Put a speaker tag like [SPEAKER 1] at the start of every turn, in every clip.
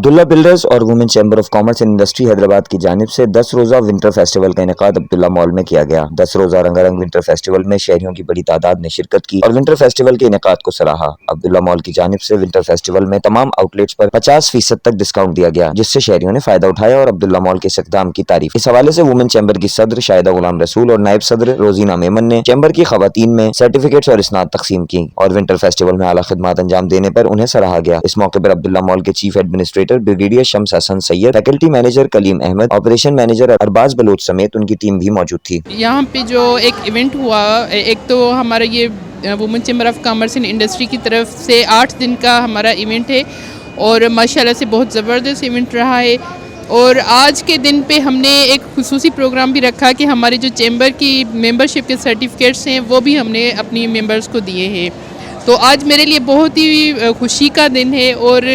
[SPEAKER 1] Abdullah builders और women chamber of commerce and industry Hyderabad की जानिब से 10 रोजा विंटर फेस्टिवल का इनेकाद अब्दुल्ला मॉल में किया गया। 10 रोजा रंगारंग विंटर फेस्टिवल में शहरियों की बड़ी तादाद ने शिरकत की और विंटर फेस्टिवल के इनेकाद को सराहा। अब्दुल्ला मॉल की जानिब से विंटर फेस्टिवल में तमाम आउटलेट्स पर 50% तक डिस्काउंट दिया गया, जिससे शहरियों ने फायदा उठाया और अब्दुल्ला मॉल के इस इक़दाम की तारीफ। इस हवाले से वुमेन चैम्बर की सदर शाहिदा गुलाम रसूल और नायब सदर रोजीना मेमन ने चैम्बर की खवातीन में सर्टिफिकेट्स और इसनाद तकसीम की और विंटर फेस्टिवल में आला खिदमत अंजाम देने पर उन्हें सराहा गया। इस मौके पर अब्दुल्ला मॉल के chief administrator brigadier Shams Hassan Syed, faculty manager Kaleem Ahmed, operation manager Arbaz Baloch समेत उनकी टीम भी मौजूद थी।
[SPEAKER 2] यहाँ पे जो एक इवेंट हुआ, एक तो हमारा ये women chamber of commerce and industry की तरफ से 8 दिन का हमारा इवेंट है और माशाल्लाह से बहुत ज़बरदस्त इवेंट रहा है। और आज के दिन पे हमने एक खुसूसी प्रोग्राम भी रखा कि हमारे जो चैम्बर की मेंबरशिप के सर्टिफिकेट्स हैं वो भी हमने अपनी मेंबर्स को दिए हैं। तो आज मेरे लिए बहुत ही खुशी का दिन है और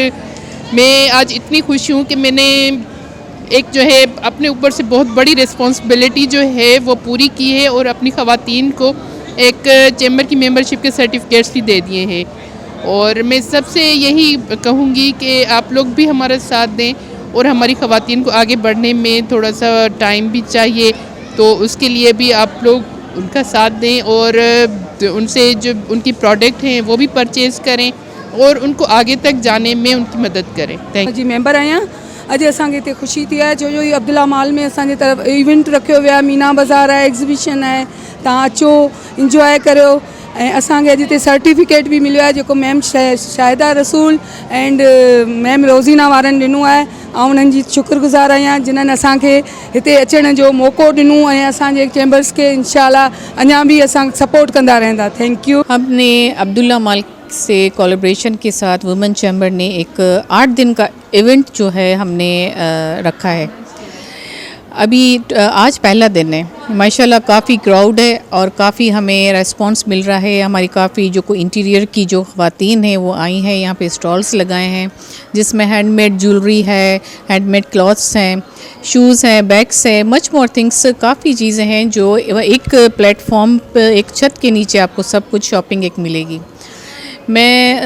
[SPEAKER 2] मैं आज इतनी खुश हूँ कि मैंने एक जो है अपने ऊपर से बहुत बड़ी रिस्पॉन्सिबिलिटी जो है वो पूरी की है और अपनी ख़वातीन को एक चैम्बर की मेंबरशिप के सर्टिफिकेट्स भी दे दिए हैं। और मैं सबसे यही कहूँगी कि आप लोग भी हमारा साथ दें और हमारी ख़वातीन को आगे बढ़ने में थोड़ा सा टाइम भी चाहिए, तो उसके लिए भी आप लोग उनका साथ दें और उनसे जो उनकी प्रोडक्ट हैं वो भी परचेज़ करें और उनको आगे तक जाने में उनकी मदद करें। थैंक
[SPEAKER 3] जी मेंबर आहियां। अॼु असांखे हिते ख़ुशी थी आहे जो ही अब्दुल्ला मॉल में असांजे तरफ़ इवेंट रखियो वियो आहे, मीना बाज़ार आहे, एग्ज़िबिशन आहे, तव्हां अचो इंजॉय करियो। ऐं असांखे अॼु हिते सर्टिफिकेट बि मिलियो आहे जेको मैम शाहिदा रसूल एंड मैम रोज़ीना वारनि ॾिनो आहे। ऐं उन्हनि जी शुक्रगुज़ार आहियां जिन्हनि असांखे हिते अचण जो मौक़ो ॾिनो ऐं असांजे चैम्बर्स खे इंशाअल्लाह अञा बि असां सपोर्ट कंदा रहंदा। Thank you.
[SPEAKER 4] हमने अब्दुल्ला मॉल से कोलैबोरेशन के साथ वुमेन चैम्बर ने एक 8 दिन का इवेंट जो है हमने रखा है। अभी आज पहला दिन है, माशाल्लाह काफ़ी क्राउड है और काफ़ी हमें रेस्पॉन्स मिल रहा है। हमारी काफ़ी जो कोई इंटीरियर की जो ख़वातीन हैं वो आई हैं, यहाँ पे स्टॉल्स लगाए हैं जिसमें हैंडमेड ज्वेलरी है, हैंडमेड क्लॉथ्स हैं, शूज़ हैं, बैग्स हैं, मच मोर थिंग्स। काफ़ी चीज़ें हैं जो एक प्लेटफॉर्म पर एक छत के नीचे आपको सब कुछ शॉपिंग एक मिलेगी। मैं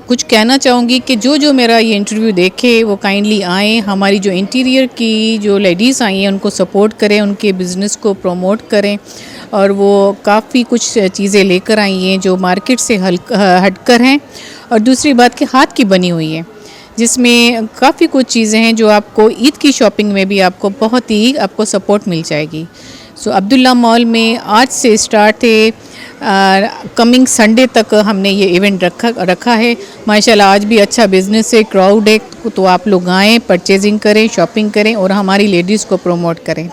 [SPEAKER 4] कुछ कहना चाहूँगी कि जो मेरा ये इंटरव्यू देखे वो काइंडली आएँ, हमारी जो इंटीरियर की जो लेडीज़ आई हैं उनको सपोर्ट करें, उनके बिज़नेस को प्रमोट करें। और वो काफ़ी कुछ चीज़ें लेकर आई हैं जो मार्केट से हटकर हैं और दूसरी बात कि हाथ की बनी हुई है, जिसमें काफ़ी कुछ चीज़ें हैं जो आपको ईद की शॉपिंग में भी आपको बहुत ही आपको सपोर्ट मिल जाएगी। सो अब्दुल्ला मॉल में आज से स्टार्ट है, कमिंग संडे तक हमने ये इवेंट रखा है। माशाल्लाह आज भी अच्छा बिज़नेस है, क्राउड है, तो आप लोग आएँ, परचेजिंग करें, शॉपिंग करें और हमारी लेडीज़ को प्रमोट करें।